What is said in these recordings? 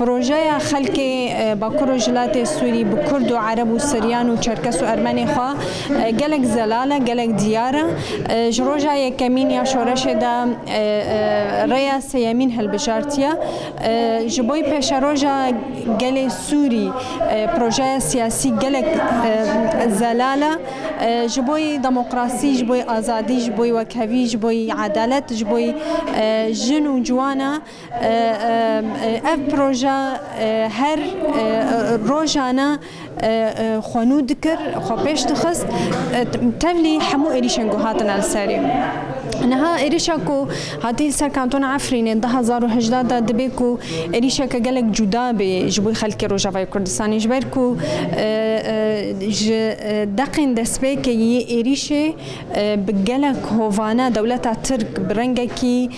پروژه خلق باکور و جلات سوری بکرد و عرب و سریان و چرکس و ارمنی خواه گلک زلاله گلک دیاره جروجا یکمین یا شورش دا ریا سیمین هل بجارتیا جبوی پیش روجا گل سوری پروژه سیاسی گلک زلاله جبوی دموکراسی جبوی آزادی جبوی وکوی جبوی عدالت جبوی جن و جوانا اف پروژه هر روزانه خوانو دکر خو پیش دخست تبلی حمو ایریشنگو هاتن السری نها ایریشا کو هاتی سر کانتون عفرین 2018 دا دبی کو ایریشا که گلک جدا به جبوی خلک روجاوای کردستانی جبر کو دقین دسبه که یه ایریشه بگلک هوانا دولتا ترک برنگه کی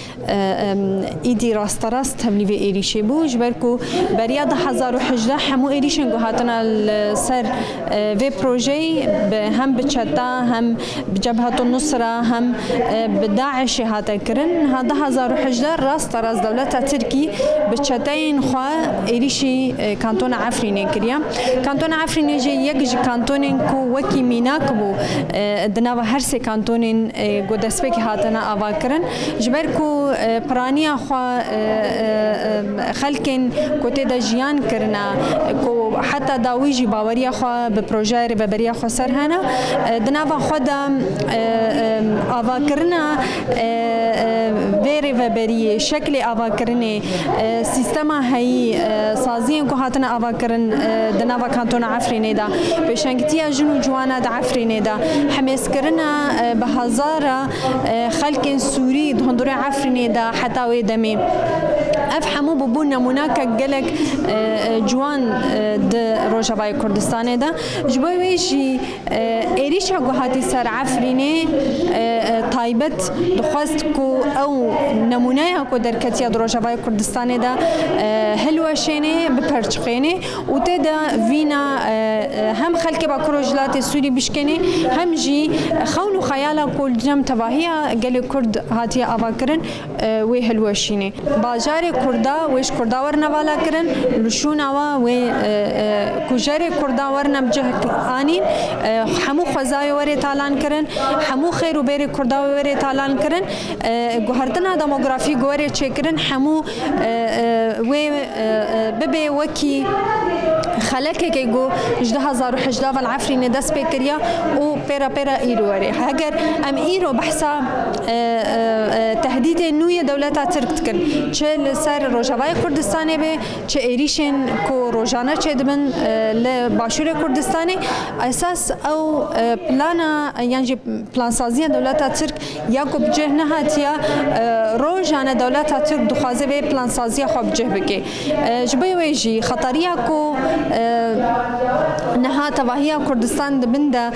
ایدی راست راست تبلی به ایریشه بو جبر کو بریا 2018 حمو ایریشنگو هاتن السر و پروژه هم بچتا هم بجبهة النصرة هم بداعش هاتا كرن هذا 2018 راست دولة تركي بتشتين خوا إيريشي كانتون عفرين كريا كانتون عفرين جي يجي كانتون كو وكي ميناكبو دناوا هرسي كانتون قدسبك هاتنا أواكرن جبركو برانيا خوا خلكن كوتي دا جيان كرنا كو حتى داويجي باوريا خوا ببروجه ربابريا خوا سرهنا دناوا خدا أواكرنا ویری و بری شکل آواکرنه سیستما هایی سازیم که هاتن آواکرن دنوا کانتون عفرینه دا بشنگتیا جنو جوانا دا عفرینه دا حماس کرنا به هزار خلق سوری دهندور عفرینه دا حتی و دمی افهمو ببون نموناک گلک جوان د روجاوای کردستان دا جبوی ویجی ایریشا گوهاتی سر عفرینه تایبت دخواست کو او نمونه کو در کتیا روجاوای کردستان دا هلوشینه بپرچقینه و تدا وینا هم خلک با کروجلات سوری بشکنه هم جی خون و خیالا کل جم تواهیا گل کرد هاتیا آواکرن و هلوشینه باجار کردا ویش کردا ورنا والا کرن لشون آوا و کجار کردا ورنا بجه آنین همو خزای وری تالان کرن همو خیر و بری کردا وری تالان کرن گوهردنا دموگرافی گوری چه کرن همو و ببی وکی خلکه که گو 2018 والعفرین دست بکریا و پیرا ایرواری اگر ام ایرو بحثا تهدید نوی دولت ترک کن چه لسر روجاوای کردستانی به چه ایریشن کو روجانه چه دبن لباشور کردستانی اساس او پلانا یعنی پلان سازی دولت ترک یا کو بجه نهاتیا روجانه دولت ترک دخوازه به پلان سازی خوب بجه بکی جبی ویجی خطریا کو نها تواهیا کردستان دبنده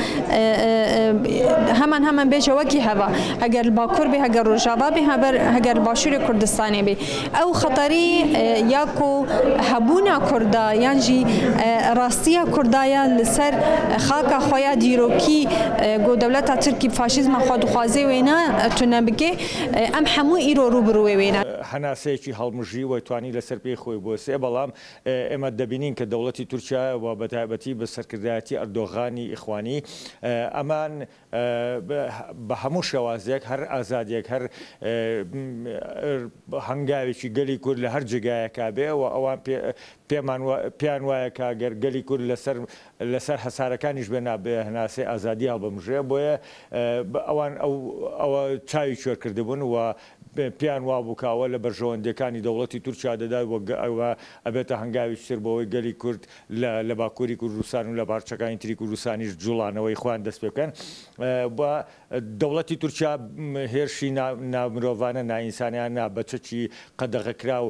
همان بیجه وکی هوا اگر باکور به اگر روجاوا به اگر باشور کردستانی به او خطری یا کو هبونا کردا یعنی راستیا کردایا لسر خاک خویا دیروکی گو دولت ترکی فاشیزم خود خوازه وینا تنبگه ام همو ایرو روبرو وینا هەناسەیەکی هەڵمژی و توانی لەسەر پێی خۆی بۆ سێ بەڵام ئێمە دەبینین کە دەوڵەتی تورکیا و بەتایبەتی بە سەرکردایەتی ئەردۆغانی ئیخوانی ئەمان بە هەموو شێوازێک هەر ئازادیەک هەر هەنگاوێکی گەلی کورد لە هەر جگایەکا بێ و ئەوان پیان وایە کە گەر گەلی کورد لەسەر هەسارەکانیش بێنا بێ هەناسەی ئازادی هەڵبەمژێ بۆیە ئەوان ئەوە چاوی کوێر کردبوون و پیان وابووکاوە لە بەرژەوەندەکانی دەوڵەتی تورکیا دەدا ئەوە ئەبێتە هەنگاوی تر بەوەی گەلی کورد لە باکووری کوردستان و لە بارچەکانی تری کوردستانیش جوڵانەوەی خۆیان دەست پێ بکەن بە دەوڵەتی تورکیا هێرشی نامرۆڤانە نائینسانیان بەچەکی قەدەغەکراو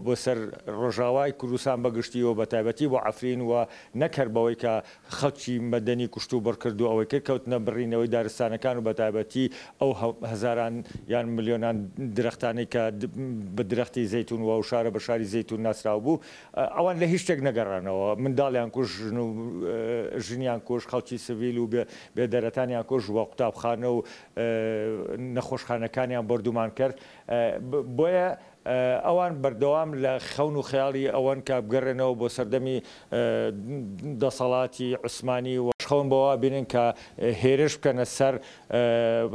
بۆ سەر ڕۆژاوای کوردستان بەگشتیەوە بەتایبەتی بۆ عەفرین و نەکرد بەوەی کە خەڵکی مەدەنی کوشت و بەرکرد و ئەوەی کرد کەوتنە بڕینەوەی دارستانەکان و بەتایبەتی ئەو هەزاران یان ملیۆنان درختانی که به درختی زیتون و شار به شاری زیتون نسراو بو آوان له هیچ تک نگرانه مندالیان کوش جنیان کوش خالصی سویل و به درتانیان کوش و قطب خانه و نخوش خانه کانیان بردومان کرد باید ئەوان بەردەوام لە خەون و خەیاڵی ئەوەن کە بگەڕێنەوە بۆ سەردەمی دەسەڵاتی عوسمانی و خەون بەوە بینن کە هێرش بکەنە سەر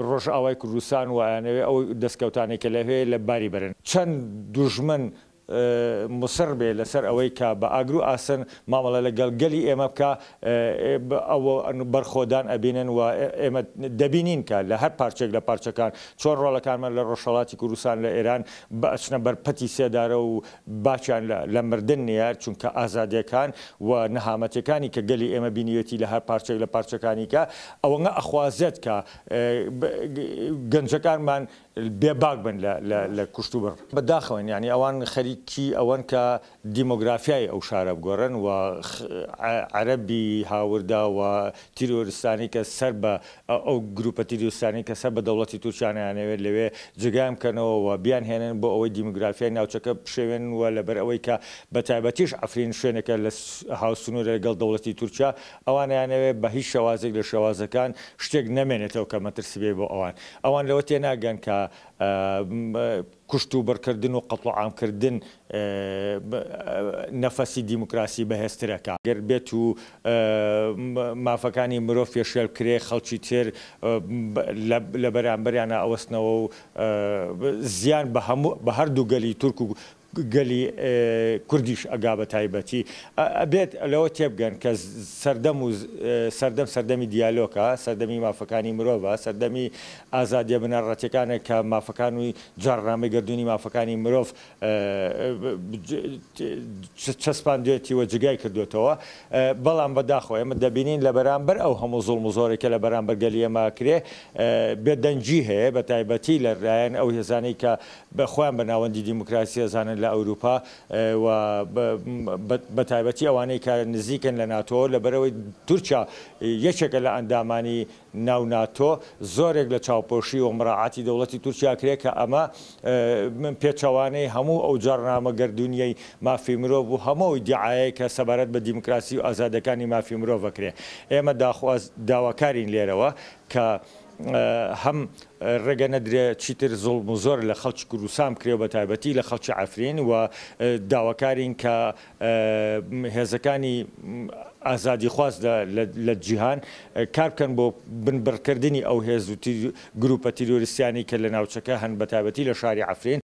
ڕۆژئاوای کوردستان وایانەوێ ئەو دەستکەوتانێک کە لەوێ لە باری بەرن چەند دوژمن مصر بێ لەسەر ئەوەی کە بە ئاگرو ئاسن مامەڵە لەگەڵ گەلی ئێمە بکە ئەوە بەرخۆدان ئەبینن و ئێمە دەبینین کە لە هەر پارچێک لە پارچەکان چۆن ڕۆڵەکانمان لە ڕۆژهەڵاتی کوردستان لە ئێران بەچنە بەرپەتی سێدارە و باچیان لە مردن نیە چونکە ئازادیەکان و نەهامەتەکانی کە گەلی ئێمە بینیوێتی لە هەر پارچێک لە پارچەکانی کە ئەوەنگە ئەخوازێت کە گەنجەکانمان بێباک بن لە کوشتوبڕ بەداخەوەن یعنی ئەوان خەریکی ئەوەن کە دیمۆگرافیای ئەو شارە بگۆڕن و عەرەبی هاوردا و تیرۆریستانی کە سەر بە ئەو گروپە تیرۆریستانی کە سەر بە دەوڵەتی تورکیانیانەوێت لەوێ جگایان بکەنەوە و بیان هێنن بۆ ئەوەی دیمۆگرافیای ناوچەکە بشێوێن و لەبەر ئەوەی کە بە تایبەتیش ئەفرین شوێنێکە لە هاوسنوورە لەگەڵ دەوڵەتی تورکیا ئەوانیانەوێت بە هیچ شێوازێک لە شێوازەکان شتێک نەمێنێتەوە کە مەترسی بێ بۆ ئەوان لەوە تێناگەن کە کوشت و بەرکردن و قەتڵ عامکردن نەفەسی دیموکراسی بەهێزترەکە گەر بێت و مافەکانی مرۆڤ فێشێل کرێ خەڵکی تر لە بەرامبەریانە ئەوەستنەوە و زیان بە هەردوو گەلی تورک و گەلی کوردیش ئەگا بە تایبەتی ئەبێت لەوە تێبگەن کە سەردەمی دیالۆکە سەردەمی مافەکانی مرۆڤە سەردەمی ئازادیە بنەڕەتیەکانە کە مافەکان و جارڕامەی گردردونی مافەکانی مرۆڤ چەسپان دوێتی وە جگای کردوێتەوە بەڵام بەداخۆ ئێمە دەبینین لە بەرامبەر ئەو هەموو زوڵم و زۆرێکە لە بەرامبەر گەلی ئێمە کرێ بێدەنجی هەیە بە تایبەتی لە ڕایەن ئەو هێزانەی کە بەخۆیان بە ناوەندی دیموکراسی ئەزانن لە ئەوروپا و بە تایبەتی ئەوانەی کە نزیکن لە ناتۆ لەبەرەوەی تورکیا یەکێکە لە ئەندامانی ناو ناتۆ زۆرێک لە چاوپۆشی و مراعاتی دەوڵەتی تورکیا کرێ کە ئەمە پێچەوانەی هەموو ئەو جارنامە گەردونیەی مافی مرۆڤ و هەموو دیعایە کە سەبارەت بە دیموکراسی و ئازادەکانی مافی مرۆڤ بکرێ ئێمە داواکارین لێرەوە کە هەم ڕێگە نەدرێ چیتر زوڵم و زۆر لە خەڵکی کوردستان بکرێ بە تایبەتی لە خەڵکی عەفرین و داواکارین کە هێزەکانی ئازادی خواست لە جیهان کار بکەن بۆ بنبڕکردنی ئەو هێز و گروپە تیرۆریستیانی کە لە ناوچەکە هەن بە تایبەتی لە شاری عەفرین